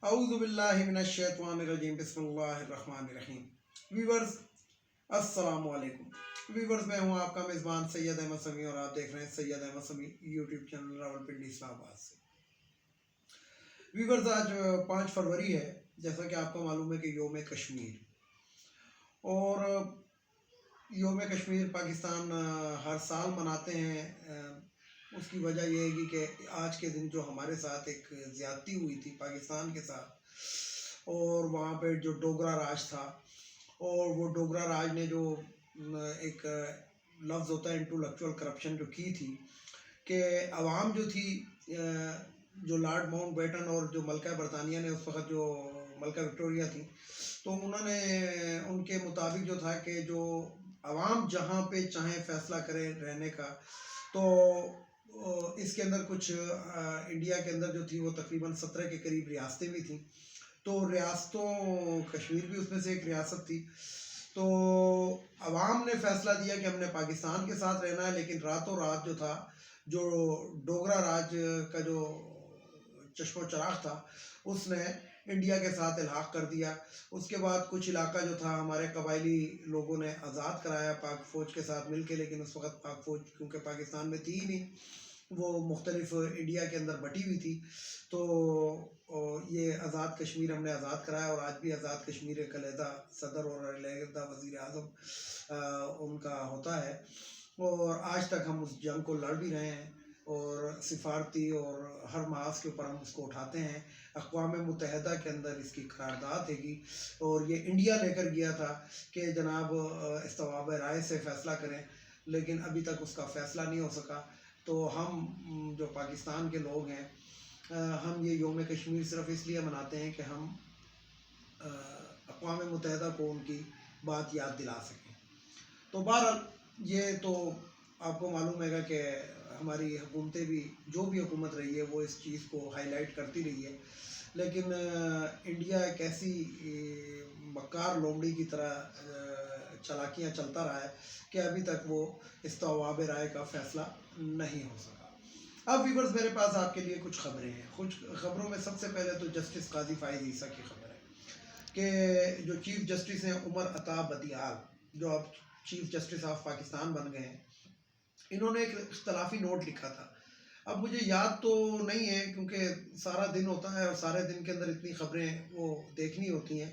اعوذ باللہ من الشیطان الرجیم بسم اللہ الرحمن الرحیم۔ ویورز السلام علیکم۔ ویورز میں ہوں آپ کا میزبان سید احمد سمیع اور آپ دیکھ رہے ہیں سید احمد سمیع یوٹیوب چینل راولپنڈی اسلام آباد سے۔ ویورز آج 5 فروری ہے، جیسا کہ آپ کو معلوم ہے کہ یوم کشمیر، اور یوم کشمیر پاکستان ہر سال مناتے ہیں۔ اس کی وجہ یہ ہے کہ آج کے دن جو ہمارے ساتھ ایک زیادتی ہوئی تھی پاکستان کے ساتھ، اور وہاں پہ جو ڈوگرا راج تھا، اور وہ ڈوگرا راج نے جو ایک لفظ ہوتا ہے انٹلیکچوئل کرپشن جو کی تھی، کہ عوام جو تھی، جو لارڈ ماؤنٹ بیٹن اور جو ملکہ برطانیہ نے اس وقت جو ملکہ وکٹوریہ تھی، تو انہوں نے ان کے مطابق جو تھا کہ جو عوام جہاں پہ چاہیں فیصلہ کرے رہنے کا، تو اس کے اندر کچھ انڈیا کے اندر جو تھی وہ تقریباً 17 کے قریب ریاستیں بھی تھیں، تو ریاستوں کشمیر بھی اس میں سے ایک ریاست تھی۔ تو عوام نے فیصلہ دیا کہ ہم نے پاکستان کے ساتھ رہنا ہے، لیکن راتوں رات جو تھا، جو ڈوگرا راج کا جو چشم و چراغ تھا، اس نے انڈیا کے ساتھ الحاق کر دیا۔ اس کے بعد کچھ علاقہ جو تھا ہمارے قبائلی لوگوں نے آزاد کرایا پاک فوج کے ساتھ مل کے، لیکن اس وقت پاک فوج کیونکہ پاکستان میں تھی ہی نہیں، وہ مختلف انڈیا کے اندر بٹی ہوئی تھی، تو یہ آزاد کشمیر ہم نے آزاد کرایا، اور آج بھی آزاد کشمیر ایک علیحدہ صدر اور علیحدہ وزیر اعظم ان کا ہوتا ہے، اور آج تک ہم اس جنگ کو لڑ بھی رہے ہیں، اور سفارتی اور ہر محاذ کے اوپر ہم اس کو اٹھاتے ہیں۔ اقوام متحدہ کے اندر اس کی قرارداد ہے گی، اور یہ انڈیا لے کر گیا تھا کہ جناب استواب رائے سے فیصلہ کریں، لیکن ابھی تک اس کا فیصلہ نہیں ہو سکا۔ تو ہم جو پاکستان کے لوگ ہیں، ہم یہ یوم کشمیر صرف اس لیے مناتے ہیں کہ ہم اقوام متحدہ کو ان کی بات یاد دلا سکیں۔ تو بہرحال یہ تو آپ کو معلوم ہے گا کہ ہماری حکومتیں بھی، جو بھی حکومت رہی ہے، وہ اس چیز کو ہائی لائٹ کرتی رہی ہے، لیکن انڈیا ایک ایسی مکار لومڑی کی طرح چالاکیاں چلتا رہا ہے کہ ابھی تک وہ استواب رائے کا فیصلہ نہیں ہو سکا۔ اب ویورز میرے پاس آپ کے لیے کچھ خبریں ہیں۔ کچھ خبروں میں سب سے پہلے تو جسٹس قاضی فائز عیسیٰ کی خبر ہے کہ جو چیف جسٹس ہیں عمر عطا بدیال، جو اب چیف جسٹس آف پاکستان بن گئے ہیں، انہوں نے ایک اختلافی نوٹ لکھا تھا۔ اب مجھے یاد تو نہیں ہے کیونکہ سارا دن ہوتا ہے اور سارے دن کے اندر اتنی خبریں وہ دیکھنی ہوتی ہیں،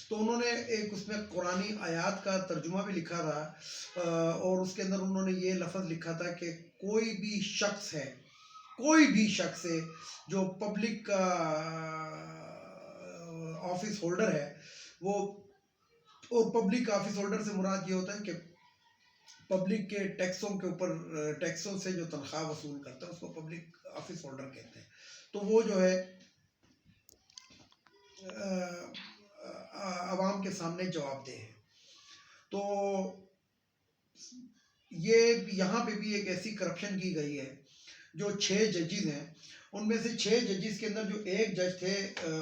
تو انہوں نے ایک اس میں قرآنی آیات کا ترجمہ بھی لکھا تھا، اور اس کے اندر انہوں نے یہ لفظ لکھا تھا کہ کوئی بھی شخص ہے جو پبلک کا آفس ہولڈر ہے، وہ، اور پبلک آفس ہولڈر سے مراد یہ ہوتا ہے کہ پبلک کے ٹیکسوں کے اوپر، ٹیکسوں سے جو تنخواہ وصول کرتا ہے اس کو پبلک آفس ہولڈر کہتے ہیں، تو وہ جو ہے عوام کے سامنے جواب دہ ہے۔ تو یہ یہاں پہ بھی ایک ایسی کرپشن کی گئی ہے، جو 6 ججز ہیں، ان میں سے 6 ججز کے اندر جو ایک جج تھے،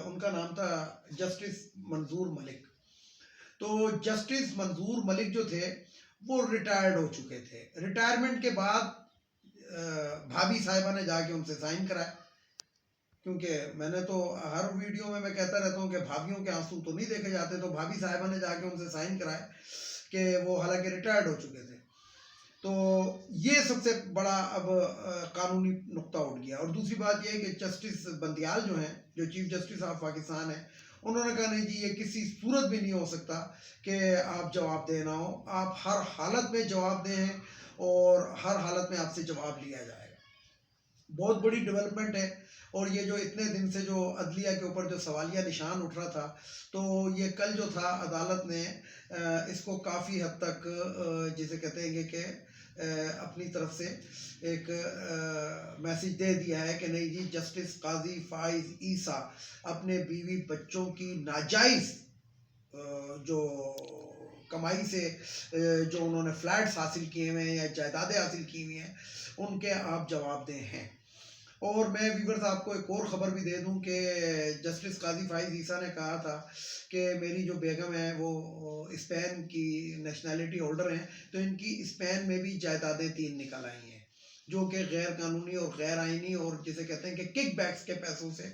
ان کا نام تھا جسٹس منظور ملک۔ تو جسٹس منظور ملک جو تھے وہ ریٹائرڈ ہو چکے تھے۔ ریٹائرمنٹ کے بعد بھابھی صاحبہ نے جا کے ان سے سائن کرائے، کیونکہ میں نے تو ہر ویڈیو میں کہتا رہتا ہوں کہ بھابھیوں کے آنسو تو نہیں دیکھے جاتے، تو بھابھی صاحبہ نے جا کے ان سے سائن کرائے کہ وہ حالانکہ ریٹائرڈ ہو چکے تھے۔ تو یہ سب سے بڑا اب قانونی نقطہ اٹھ گیا۔ اور دوسری بات یہ ہے کہ جسٹس بندیال جو ہیں، جو چیف جسٹس آف پاکستان ہیں، انہوں نے کہا نہیں جی، یہ کسی صورت بھی نہیں ہو سکتا کہ آپ جواب دہ نہ ہو، آپ ہر حالت میں جواب دہ ہیں، اور ہر حالت میں آپ سے جواب لیا جائے گا۔ بہت بڑی ڈیولپمنٹ ہے، اور یہ جو اتنے دن سے جو عدلیہ کے اوپر جو سوالیہ نشان اٹھ رہا تھا، تو یہ کل جو تھا عدالت نے اس کو کافی حد تک جسے کہتے ہیں کہ اپنی طرف سے ایک میسج دے دیا ہے کہ نہیں جی، جسٹس قاضی فائز عیسیٰ اپنے بیوی بچوں کی ناجائز جو کمائی سے جو انہوں نے فلیٹس حاصل کیے ہوئے ہیں یا جائیدادیں حاصل کی ہوئی ہیں، ان کے آپ جواب دہ ہیں۔ اور میں ویورز آپ کو ایک اور خبر بھی دے دوں کہ جسٹس قاضی فائز عیسیٰ نے کہا تھا کہ میری جو بیگم ہے وہ اسپین کی نیشنلٹی ہولڈر ہیں، تو ان کی اسپین میں بھی جائیدادیں 3 نکل آئی ہیں، جو کہ غیر قانونی اور غیر آئینی اور جسے کہتے ہیں کہ کک بیکس کے پیسوں سے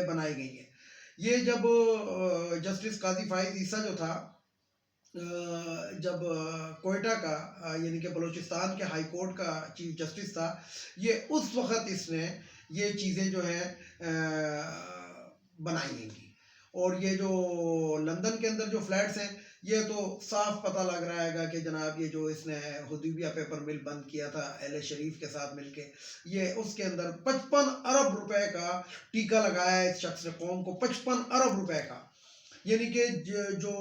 بنائی گئی ہیں۔ یہ جب جسٹس قاضی فائز عیسیٰ جو تھا، جب کوئٹہ کا یعنی کہ بلوچستان کے ہائی کورٹ کا چیف جسٹس تھا، یہ اس وقت اس نے یہ چیزیں جو ہیں بنائی ہیں گی. اور یہ جو لندن کے اندر جو فلیٹس ہیں، یہ تو صاف پتہ لگ رہا ہے گا کہ جناب یہ جو اس نے حدیبیہ پیپر مل بند کیا تھا اہل شریف کے ساتھ مل کے، یہ اس کے اندر 55 ارب روپے کا ٹیکہ لگایا ہے اس شخص نے قوم کو، 55 ارب روپے کا. یعنی کہ جو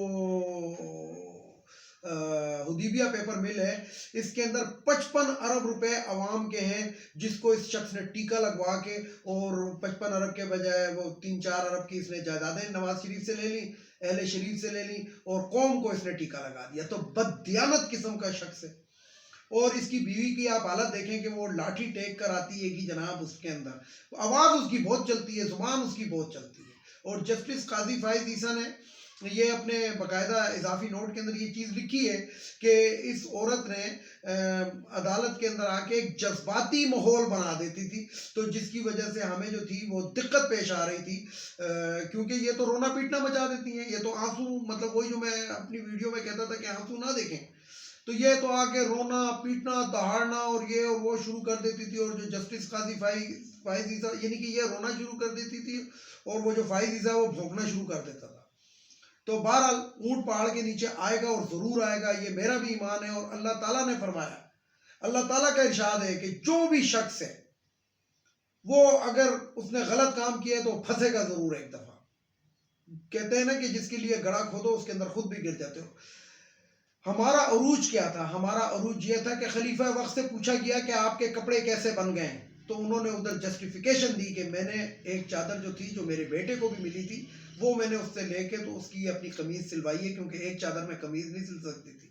حدیبیہ پیپر مل ہے، اس کے اندر 55 ارب روپے عوام کے ہیں، جس کو اس شخص نے ٹیکہ لگوا کے، اور 55 ارب کے بجائے وہ 3-4 ارب کی اس نے جائیدادیں نواز شریف سے لے لی، اہل شریف سے لے لی، اور قوم کو اس نے ٹیکہ لگا دیا. تو بددیانت قسم کا شخص ہے. اور اس کی بیوی کی آپ حالت دیکھیں کہ وہ لاٹھی ٹیک کر آتی ہے کہ جناب اس کے اندر آواز اس کی بہت چلتی ہے، زبان اس کی بہت چلتی ہے. اور جسٹس قاضی فائز عیسیٰ نے یہ اپنے باقاعدہ اضافی نوٹ کے اندر یہ چیز لکھی ہے کہ اس عورت نے عدالت کے اندر آ کے ایک جذباتی ماحول بنا دیتی تھی، تو جس کی وجہ سے ہمیں جو تھی وہ دقت پیش آ رہی تھی، کیونکہ یہ تو رونا پیٹنا مچا دیتی ہیں. یہ تو آنسو، مطلب وہی جو میں اپنی ویڈیو میں کہتا تھا کہ آنسو نہ دیکھیں، تو یہ تو آ کے رونا پیٹنا دہاڑنا اور یہ اور وہ شروع کر دیتی تھی. اور جو جسٹس قاضی فائز عیسیٰ یعنی کہ یہ رونا شروع کر دیتی تھی، اور وہ جو فائز عیسیٰ وہ بھونکنا شروع کر دیتا تھا. تو بہرحال اونٹ پہاڑ کے نیچے آئے گا، اور ضرور آئے گا، یہ میرا بھی ایمان ہے. اور اللہ تعالیٰ نے فرمایا، اللہ تعالیٰ کا ارشاد ہے کہ جو بھی شخص ہے وہ اگر اس نے غلط کام کیا ہے تو پھنسے گا ضرور ایک دفعہ. کہتے ہیں نا کہ جس کے لیے گڑھا کھودو اس کے اندر خود بھی گر جاتے ہو. ہمارا عروج کیا تھا؟ ہمارا عروج یہ تھا کہ خلیفہ وقت سے پوچھا گیا کہ آپ کے کپڑے کیسے بن گئے ہیں، تو انہوں نے ادھر جسٹیفیکیشن دی کہ میں نے ایک چادر جو تھی، جو میرے بیٹے کو بھی ملی تھی، وہ میں نے اس سے لے کے تو اس کی اپنی قمیض سلوائی ہے، کیونکہ ایک چادر میں قمیض نہیں سل سکتی تھی.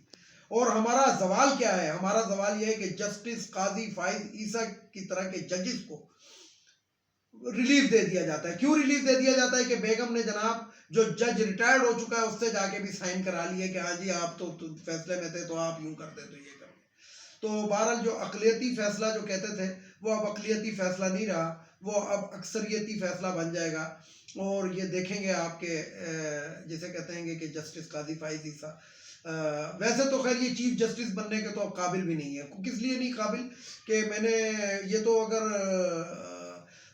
اور ہمارا زوال کیا ہے؟ ہمارا زوال یہ ہے کہ جسٹس قاضی فائز عیسیٰ کی طرح کے ججز کو ریلیف دے دیا جاتا ہے. کیوں ریلیف دے دیا جاتا ہے؟ کہ بیگم نے جناب جو جج ریٹائرڈ ہو چکا ہے اس سے جا کے بھی سائن کرا لیے کہ ہاں جی آپ تو فیصلے میں تھے تو آپ یوں کرتے تو یہ کرتے. تو بہرحال جو اقلیتی فیصلہ جو کہتے تھے وہ اب اقلیتی فیصلہ نہیں رہا، وہ اب اکثریتی فیصلہ بن جائے گا. اور یہ دیکھیں گے آپ کے جسے کہتے ہیں کہ جسٹس قاضی فائز عیسیٰ ویسے تو خیر یہ چیف جسٹس بننے کے تو اب قابل بھی نہیں ہے. کس لیے نہیں قابل؟ کہ میں نے یہ تو اگر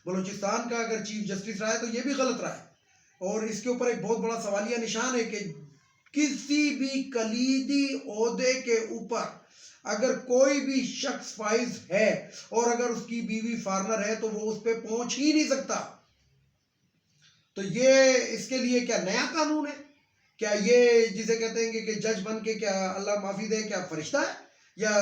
بلوچستان کا اگر چیف جسٹس رہا ہے تو یہ بھی غلط رہا ہے. اور اس کے اوپر ایک بہت بڑا سوالیہ نشان ہے کہ کسی بھی کلیدی عہدے کے اوپر اگر کوئی بھی شخص فائز ہے اور اگر اس کی بیوی فارنر ہے تو وہ اس پہ پہنچ ہی نہیں سکتا. تو یہ اس کے لیے کیا نیا قانون ہے؟ کیا یہ جسے کہتے ہیں کہ جج بن کے کیا اللہ معافی دے کیا فرشتہ ہے یا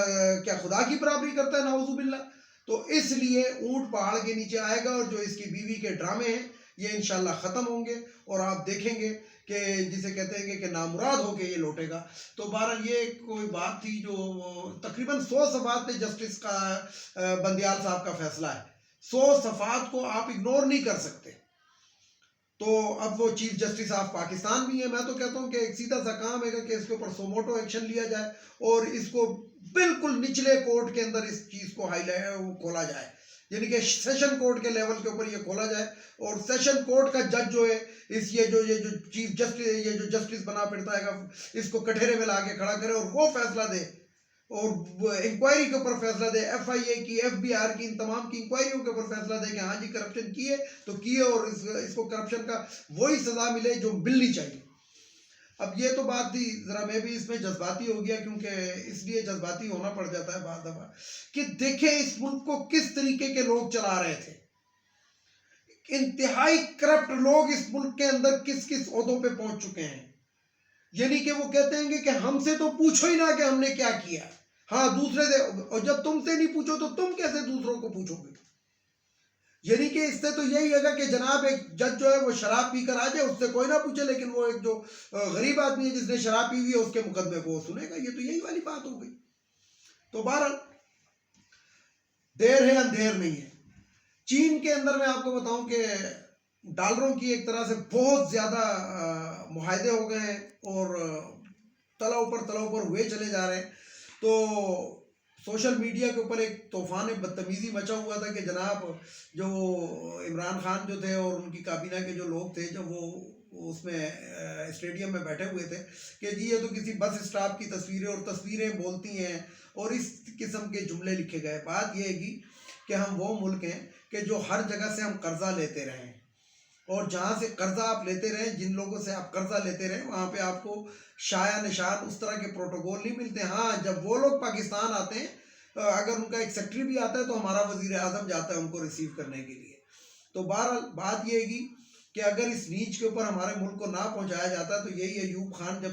کیا خدا کی برابری کرتا ہے؟ نعوذ باللہ. تو اس لیے اونٹ پہاڑ کے نیچے آئے گا، اور جو اس کی بیوی کے ڈرامے ہیں یہ انشاءاللہ ختم ہوں گے، اور آپ دیکھیں گے کہ جسے کہتے ہیں کہ نامراد ہو کے یہ لوٹے گا. تو بہرحال یہ کوئی بات تھی جو تقریباً 100 صفحات پہ جسٹس کا بندیال صاحب کا فیصلہ ہے. 100 صفحات کو آپ اگنور نہیں کر سکتے. تو اب وہ چیف جسٹس آف پاکستان بھی ہیں. میں تو کہتا ہوں کہ ایک سیدھا سا کام ہے کہ اس کے اوپر سوموٹو ایکشن لیا جائے اور اس کو بالکل نچلے کورٹ کے اندر اس چیز کو کھولا جائے، یعنی کہ سیشن کورٹ کے لیول کے اوپر یہ کھولا جائے. اور سیشن کورٹ کا جج جو ہے یہ جو چیف جسٹس یہ جو جسٹس بنا پڑتا ہے اس کو کٹہرے میں لا کے کھڑا کرے اور وہ فیصلہ دے، اور انکوائری کے اوپر فیصلہ دے، ایف آئی اے کی، ایف بی آر کی، ان تمام کی انکوائریوں کے اوپر فیصلہ دے کہ ہاں جی کرپشن کیے تو کیے، اور اس کو کرپشن کا وہی سزا ملے جو ملنی چاہیے. اب یہ تو بات تھی، ذرا میں بھی اس میں جذباتی ہو گیا، کیونکہ اس لیے جذباتی ہونا پڑ جاتا ہے بعض دفعہ کہ دیکھیں اس ملک کو کس طریقے کے لوگ چلا رہے تھے. انتہائی کرپٹ لوگ اس ملک کے اندر کس کس عہدوں پہ پہنچ چکے ہیں. یعنی کہ وہ کہتے ہیں کہ ہم سے تو پوچھو ہی نہ کہ ہم نے کیا کیا. ہاں دوسرے سے، اور جب تم سے نہیں پوچھو تو تم کیسے دوسروں کو پوچھو گے؟ یعنی کہ اس سے تو یہی ہے کہ جناب ایک جج جو ہے وہ شراب پی کر آ جائے، اس سے کوئی نہ پوچھے، لیکن وہ ایک جو غریب آدمی ہے جس نے شراب پی ہوئی ہے اس کے مقدمے کو وہ سنے گا. یہ تو یہی والی بات ہو گئی. تو بہرحال دیر ہے اندھیر نہیں ہے. چین کے اندر میں آپ کو بتاؤں کہ ڈالروں کی ایک طرح سے بہت زیادہ معاہدے ہو گئے ہیں اور تلا اوپر ہوئے چلے جا رہے ہیں. تو سوشل میڈیا کے اوپر ایک طوفان بدتمیزی مچا ہوا تھا کہ جناب جو عمران خان جو تھے اور ان کی کابینہ کے جو لوگ تھے جب وہ اس میں اسٹیڈیم میں بیٹھے ہوئے تھے کہ جی یہ تو کسی بس اسٹاپ کی تصویریں اور تصویریں بولتی ہیں اور اس قسم کے جملے لکھے گئے. بات یہ ہے کہ ہم وہ ملک ہیں کہ جو ہر جگہ سے ہم قرضہ لیتے رہے ہیں، اور جہاں سے قرضہ آپ لیتے رہیں، جن لوگوں سے آپ قرضہ لیتے رہیں، وہاں پہ آپ کو شایع نشان اس طرح کے پروٹوکول نہیں ملتے. ہاں جب وہ لوگ پاکستان آتے ہیں، اگر ان کا ایک سیکٹری بھی آتا ہے تو ہمارا وزیر اعظم جاتا ہے ان کو ریسیو کرنے کے لیے. تو بہرحال بات یہ ہے کہ اگر اس نیچ کے اوپر ہمارے ملک کو نہ پہنچایا جاتا تو یہی ایوب خان جب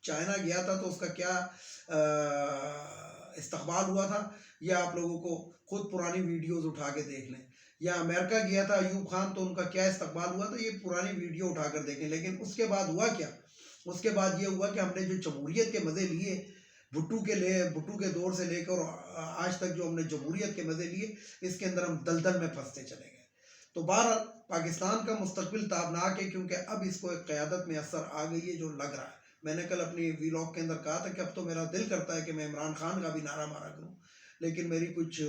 چائنا گیا تھا تو اس کا کیا استقبال ہوا تھا، یا آپ لوگوں کو خود پرانی ویڈیوز اٹھا کے دیکھ لیں. یا امریکہ گیا تھا ایوب خان تو ان کا کیا استقبال ہوا تھا، یہ پرانی ویڈیو اٹھا کر دیکھیں. لیکن اس کے بعد ہوا کیا؟ اس کے بعد یہ ہوا کہ ہم نے جو جمہوریت کے مزے لیے بھٹو کے دور سے لے کر آج تک جو ہم نے جمہوریت کے مزے لیے، اس کے اندر ہم دلدل میں پھنستے چلے گئے. تو بہرحال پاکستان کا مستقبل تابناک ہے، کیونکہ اب اس کو ایک قیادت میں اثر آ گئی ہے جو لگ رہا ہے. میں نے کل اپنی ویلاگ کے اندر کہا تھا کہ اب تو میرا دل کرتا ہے کہ میں عمران خان کا بھی نعرہ مارا کروں، لیکن میری کچھ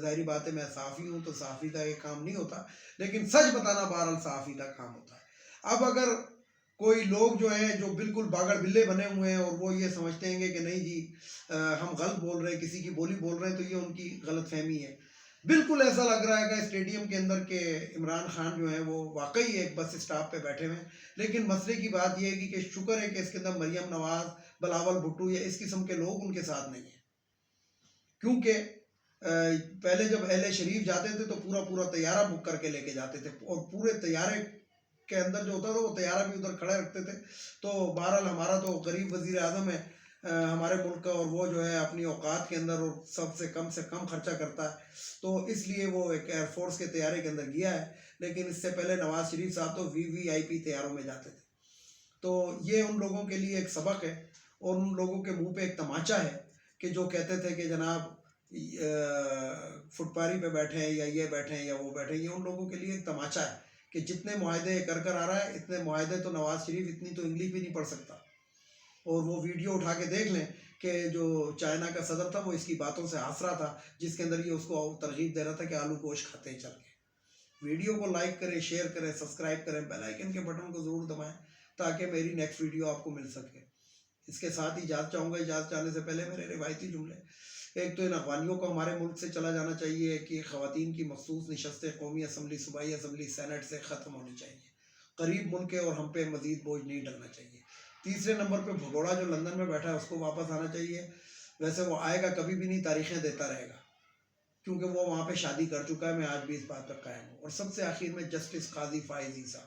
ظاہری بات ہے، میں صحافی ہوں تو صحافی کا یہ کام نہیں ہوتا، لیکن سچ بتانا بہرحال صحافی کا کام ہوتا ہے. اب اگر کوئی لوگ جو ہیں جو بالکل باگڑ بلے بنے ہوئے ہیں اور وہ یہ سمجھتے ہیں کہ نہیں جی ہم غلط بول رہے ہیں، کسی کی بولی بول رہے ہیں، تو یہ ان کی غلط فہمی ہے. بالکل ایسا لگ رہا ہے کہ اسٹیڈیم کے اندر کہ عمران خان جو ہیں وہ واقعی ایک بس اسٹاپ پہ بیٹھے ہوئے ہیں. لیکن مسئلے کی بات یہ ہے کہ شکر ہے کہ اس کے اندر مریم نواز، بلاول بھٹو یا اس قسم کے لوگ ان کے ساتھ نہیں ہیں. کیونکہ پہلے جب اہل شریف جاتے تھے تو پورا طیارہ بک کر کے لے کے جاتے تھے، اور پورے طیارے کے اندر جو ہوتا تھا وہ طیارہ بھی ادھر کھڑے رکھتے تھے. تو بہرحال ہمارا تو غریب وزیر اعظم ہے ہمارے ملک کا، اور وہ جو ہے اپنی اوقات کے اندر اور سب سے کم خرچہ کرتا ہے، تو اس لیے وہ ایک ایئر فورس کے طیارے کے اندر گیا ہے. لیکن اس سے پہلے نواز شریف صاحب تو VIP طیاروں میں جاتے تھے. تو یہ ان لوگوں کے لیے ایک سبق ہے، اور ان لوگوں کے منہ پہ ایک تماچا ہے کہ جو کہتے تھے کہ جناب فٹ پاری پہ بیٹھے ہیں یا یہ بیٹھے ہیں یا وہ بیٹھے ہیں. یہ ان لوگوں کے لیے ایک تماچا ہے کہ جتنے معاہدے کر آ رہا ہے، اتنے معاہدے تو نواز شریف اتنی تو انگلش بھی نہیں پڑھ سکتا. اور وہ ویڈیو اٹھا کے دیکھ لیں کہ جو چائنا کا صدر تھا وہ اس کی باتوں سے ہنس رہا تھا، جس کے اندر یہ اس کو ترغیب دے رہا تھا کہ آلو گوشت کھاتے ہیں چل کے. ویڈیو کو لائک کریں، شیئر کریں، سبسکرائب کریں، بیل آئیکن کے بٹن کو ضرور دبائیں تاکہ میری نیکسٹ ویڈیو آپ کو مل سکے. اس کے ساتھ ہی اجازت چاہوں گا. اجازت چاہنے سے پہلے میرے روایتی جملے، ایک تو ان افغانیوں کو ہمارے ملک سے چلا جانا چاہیے کہ خواتین کی مخصوص نشستیں قومی اسمبلی، صوبائی اسمبلی، سینٹ سے ختم ہونی چاہیے. قریب ملک ہے اور ہم پہ مزید بوجھ نہیں ڈلنا چاہیے. تیسرے نمبر پہ بھگوڑا جو لندن میں بیٹھا ہے اس کو واپس آنا چاہیے. ویسے وہ آئے گا کبھی بھی نہیں، تاریخیں دیتا رہے گا، کیونکہ وہ وہاں پہ شادی کر چکا ہے. میں آج بھی اس بات پر قائم ہوں. اور سب سے آخر میں جسٹس قاضی فائز عیسیٰ،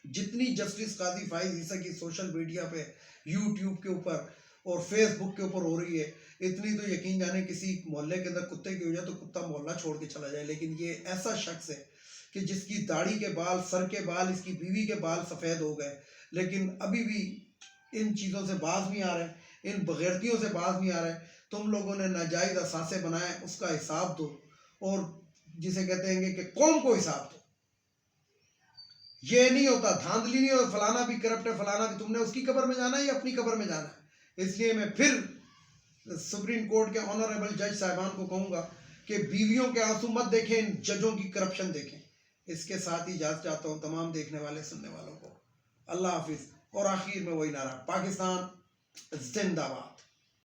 جتنی جسٹس قاضی فائز عیسیٰ کی سوشل میڈیا پہ، یوٹیوب کے اوپر اور فیس بک کے اوپر ہو رہی ہے، اتنی تو یقین جانے کسی محلے کے اندر کتے کی ہو جائے تو کتا محلہ چھوڑ کے چلا جائے. لیکن یہ ایسا شخص ہے کہ جس کی داڑھی کے بال، سر کے بال، اس کی بیوی کے بال سفید ہو گئے، لیکن ابھی بھی ان چیزوں سے باز نہیں آ رہے، ان بغیرتیوں سے باز نہیں آ رہے. تم لوگوں نے ناجائز اثاثے بنائے، اس کا حساب دو، اور جسے کہتے ہیں کہ قوم کو حساب دو. یہ نہیں ہوتا، دھاندلی نہیں ہوتا، فلانا بھی کرپٹ ہے، فلانا بھی. تم نے اس کی قبر میں جانا ہے یا اپنی قبر میں جانا ہے؟ اس لیے میں پھر سپریم کورٹ کے آنریبل جج صاحبان کو کہوں گا کہ بیویوں کے آنسو مت دیکھیں، ججوں کی کرپشن دیکھیں. اس کے ساتھ ہی اجازت چاہتا ہوں تمام دیکھنے والے سننے والوں کو. اللہ حافظ. اور آخر میں وہی نعرہ، پاکستان زندہ باد.